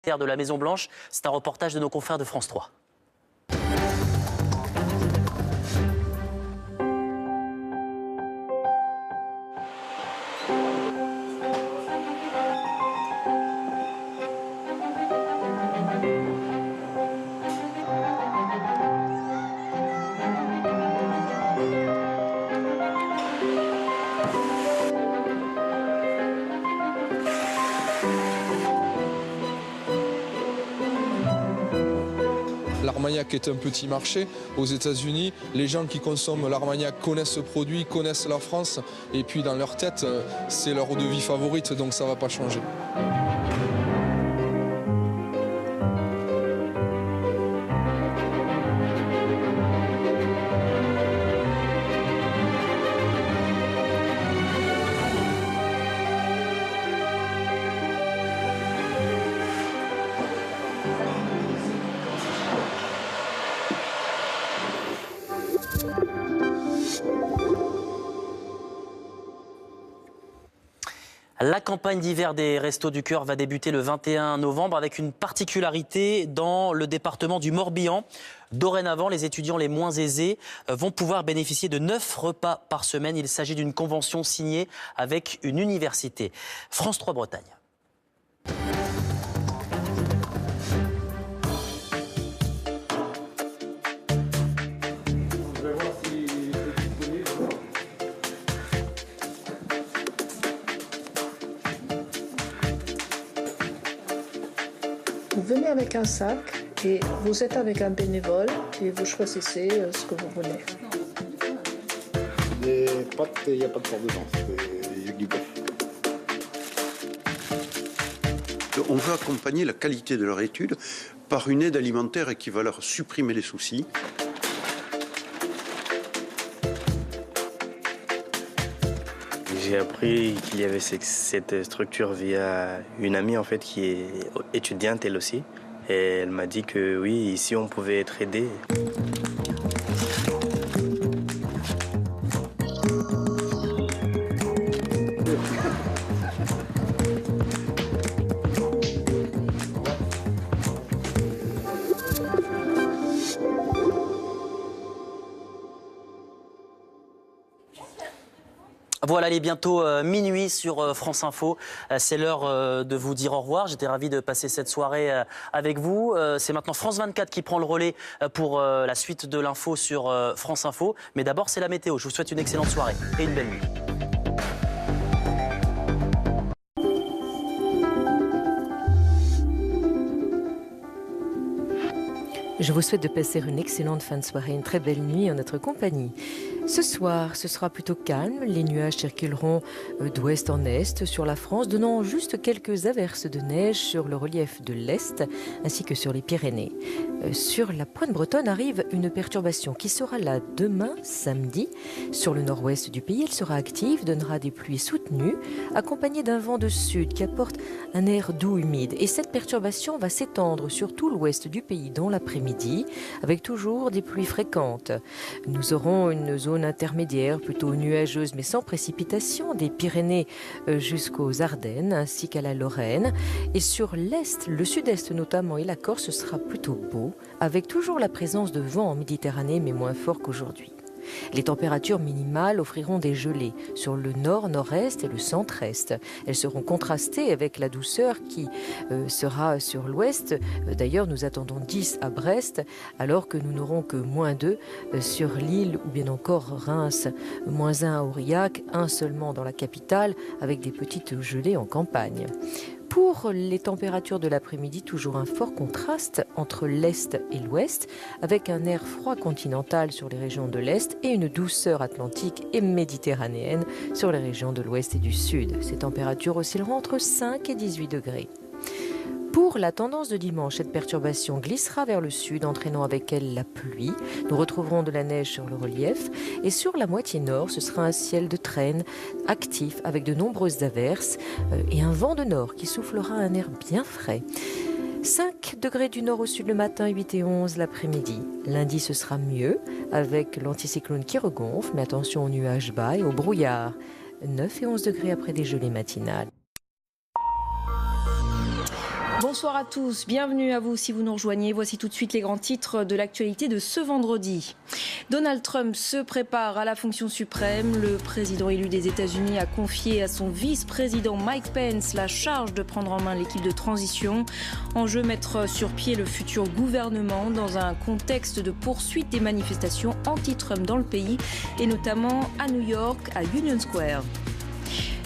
de la Maison-Blanche. C'est un reportage de nos confrères de France 3. L'Armagnac est un petit marché. Aux États-Unis, les gens qui consomment l'Armagnac connaissent ce produit, connaissent la France. Et puis dans leur tête, c'est leur eau de vie favorite, donc ça ne va pas changer. La campagne d'hiver des Restos du Cœur va débuter le 21 novembre avec une particularité dans le département du Morbihan. Dorénavant, les étudiants les moins aisés vont pouvoir bénéficier de 9 repas par semaine. Il s'agit d'une convention signée avec une université. France 3 Bretagne. Vous venez avec un sac et vous êtes avec un bénévole et vous choisissez ce que vous voulez. Les pâtes, il n'y a pas de porc dedans, c'est du bœuf. On veut accompagner la qualité de leur étude par une aide alimentaire qui va leur supprimer les soucis. J'ai appris qu'il y avait cette structure via une amie en fait qui est étudiante elle aussi. Et elle m'a dit que oui, ici on pouvait être aidé. Voilà, il est bientôt minuit sur France Info. C'est l'heure de vous dire au revoir. J'étais ravi de passer cette soirée avec vous. C'est maintenant France 24 qui prend le relais pour la suite de l'info sur France Info. Mais d'abord, c'est la météo. Je vous souhaite une excellente soirée et une belle nuit. Je vous souhaite de passer une excellente fin de soirée, une très belle nuit en notre compagnie. Ce soir, ce sera plutôt calme. Les nuages circuleront d'ouest en est sur la France, donnant juste quelques averses de neige sur le relief de l'Est ainsi que sur les Pyrénées. Sur la pointe bretonne arrive une perturbation qui sera là demain, samedi. Sur le nord-ouest du pays, elle sera active, donnera des pluies soutenues, accompagnées d'un vent de sud qui apporte un air doux humide. Et cette perturbation va s'étendre sur tout l'ouest du pays dans l'après-midi, avec toujours des pluies fréquentes. Nous aurons une zone intermédiaire, plutôt nuageuse mais sans précipitation, des Pyrénées jusqu'aux Ardennes ainsi qu'à la Lorraine. Et sur l'est, le sud-est notamment et la Corse, ce sera plutôt beau, avec toujours la présence de vent en Méditerranée mais moins fort qu'aujourd'hui. Les températures minimales offriront des gelées sur le nord, nord-est et le centre-est. Elles seront contrastées avec la douceur qui sera sur l'ouest. D'ailleurs, nous attendons 10 à Brest, alors que nous n'aurons que -2 sur Lille ou bien encore Reims. -1 à Aurillac, 1 seulement dans la capitale, avec des petites gelées en campagne. Pour les températures de l'après-midi, toujours un fort contraste entre l'Est et l'Ouest, avec un air froid continental sur les régions de l'Est et une douceur atlantique et méditerranéenne sur les régions de l'Ouest et du Sud. Ces températures oscilleront entre 5 et 18 degrés. Pour la tendance de dimanche, cette perturbation glissera vers le sud, entraînant avec elle la pluie. Nous retrouverons de la neige sur le relief. Et sur la moitié nord, ce sera un ciel de traîne actif avec de nombreuses averses et un vent de nord qui soufflera un air bien frais. 5 degrés du nord au sud le matin, 8 et 11 l'après-midi. Lundi, ce sera mieux avec l'anticyclone qui regonfle, mais attention aux nuages bas et au brouillard. 9 et 11 degrés après des gelées matinales. Bonsoir à tous, bienvenue à vous si vous nous rejoignez. Voici tout de suite les grands titres de l'actualité de ce vendredi. Donald Trump se prépare à la fonction suprême. Le président élu des États-Unis a confié à son vice-président Mike Pence la charge de prendre en main l'équipe de transition. En jeu, mettre sur pied le futur gouvernement dans un contexte de poursuite des manifestations anti-Trump dans le pays et notamment à New York, à Union Square.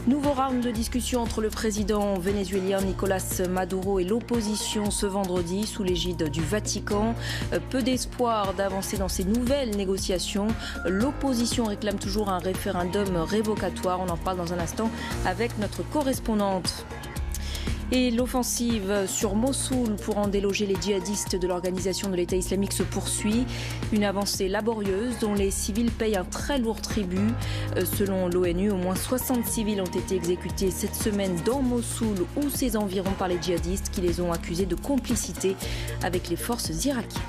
Nouveau round de discussion entre le président vénézuélien Nicolás Maduro et l'opposition ce vendredi sous l'égide du Vatican. Peu d'espoir d'avancer dans ces nouvelles négociations. L'opposition réclame toujours un référendum révocatoire. On en parle dans un instant avec notre correspondante. Et l'offensive sur Mossoul pour en déloger les djihadistes de l'organisation de l'État islamique se poursuit. Une avancée laborieuse dont les civils payent un très lourd tribut. Selon l'ONU, au moins 60 civils ont été exécutés cette semaine dans Mossoul ou ses environs par les djihadistes qui les ont accusés de complicité avec les forces irakiennes.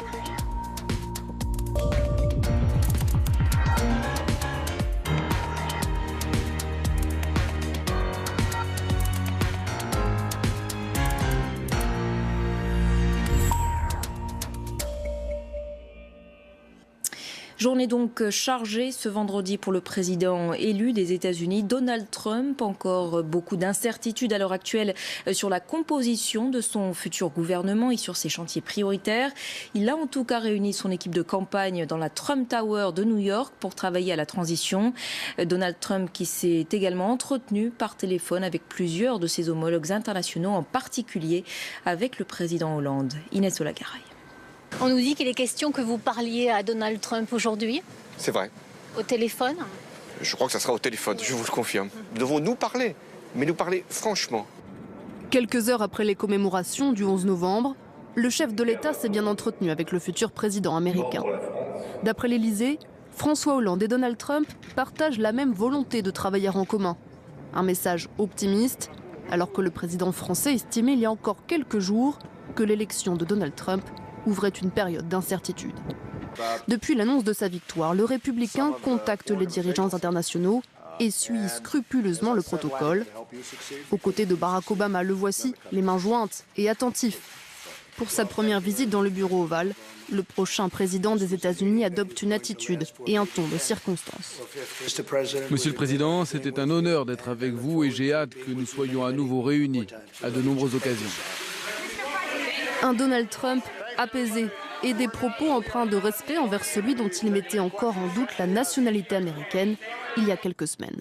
Journée donc chargée ce vendredi pour le président élu des États-Unis, Donald Trump. Encore beaucoup d'incertitudes à l'heure actuelle sur la composition de son futur gouvernement et sur ses chantiers prioritaires. Il a en tout cas réuni son équipe de campagne dans la Trump Tower de New York pour travailler à la transition. Donald Trump qui s'est également entretenu par téléphone avec plusieurs de ses homologues internationaux, en particulier avec le président Hollande. Inès Olagaray. On nous dit qu'il est question que vous parliez à Donald Trump aujourd'hui. C'est vrai. Au téléphone. Je crois que ça sera au téléphone, je vous le confirme. Nous devons nous parler, mais nous parler franchement. Quelques heures après les commémorations du 11 novembre, le chef de l'État s'est bien entretenu avec le futur président américain. D'après l'Élysée, François Hollande et Donald Trump partagent la même volonté de travailler en commun. Un message optimiste, alors que le président français estimait il y a encore quelques jours que l'élection de Donald Trump ouvrait une période d'incertitude. Depuis l'annonce de sa victoire, le républicain contacte les dirigeants internationaux et suit scrupuleusement le protocole. Aux côtés de Barack Obama, le voici, les mains jointes et attentif. Pour sa première visite dans le bureau ovale, le prochain président des États-Unis adopte une attitude et un ton de circonstance. Monsieur le Président, c'était un honneur d'être avec vous et j'ai hâte que nous soyons à nouveau réunis à de nombreuses occasions. Un Donald Trump apaisé et des propos empreints de respect envers celui dont il mettait encore en doute la nationalité américaine il y a quelques semaines.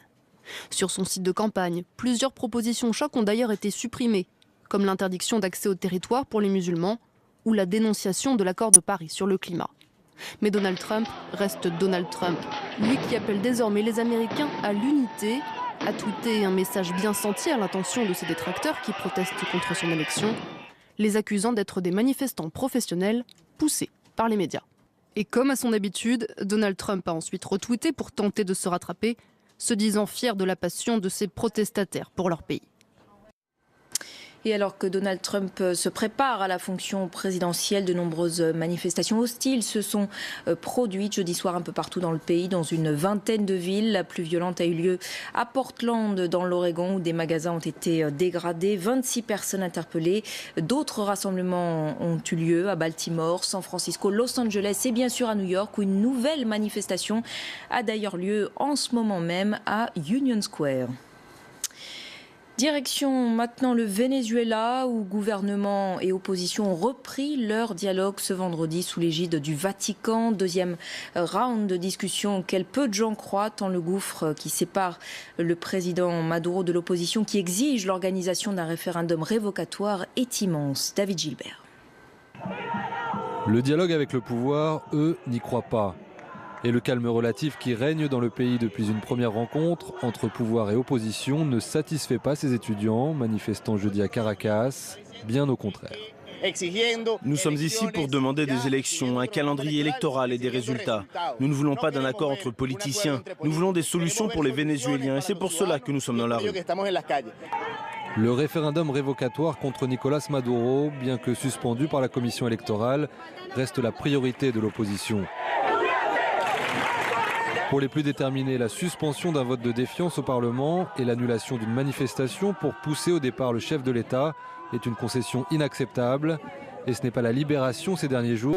Sur son site de campagne, plusieurs propositions chocs ont d'ailleurs été supprimées, comme l'interdiction d'accès au territoire pour les musulmans ou la dénonciation de l'accord de Paris sur le climat. Mais Donald Trump reste Donald Trump, lui qui appelle désormais les Américains à l'unité, a tweeté un message bien senti à l'intention de ses détracteurs qui protestent contre son élection, les accusant d'être des manifestants professionnels poussés par les médias. Et comme à son habitude, Donald Trump a ensuite retweeté pour tenter de se rattraper, se disant fier de la passion de ses protestataires pour leur pays. Et alors que Donald Trump se prépare à la fonction présidentielle, de nombreuses manifestations hostiles se sont produites jeudi soir un peu partout dans le pays, dans une vingtaine de villes. La plus violente a eu lieu à Portland, dans l'Oregon, où des magasins ont été dégradés, 26 personnes interpellées. D'autres rassemblements ont eu lieu à Baltimore, San Francisco, Los Angeles et bien sûr à New York, où une nouvelle manifestation a d'ailleurs lieu en ce moment même à Union Square. Direction maintenant le Venezuela, où gouvernement et opposition ont repris leur dialogue ce vendredi sous l'égide du Vatican. Deuxième round de discussion auquel peu de gens croient, tant le gouffre qui sépare le président Maduro de l'opposition qui exige l'organisation d'un référendum révocatoire est immense. David Gilbert. Le dialogue avec le pouvoir, eux, n'y croient pas. Et le calme relatif qui règne dans le pays depuis une première rencontre entre pouvoir et opposition ne satisfait pas ces étudiants manifestant jeudi à Caracas, bien au contraire. Nous sommes ici pour demander des élections, un calendrier électoral et des résultats. Nous ne voulons pas d'un accord entre politiciens, nous voulons des solutions pour les Vénézuéliens et c'est pour cela que nous sommes dans la rue. Le référendum révocatoire contre Nicolás Maduro, bien que suspendu par la commission électorale, reste la priorité de l'opposition. Pour les plus déterminés, la suspension d'un vote de défiance au Parlement et l'annulation d'une manifestation pour pousser au départ le chef de l'État est une concession inacceptable. Et ce n'est pas la libération ces derniers jours.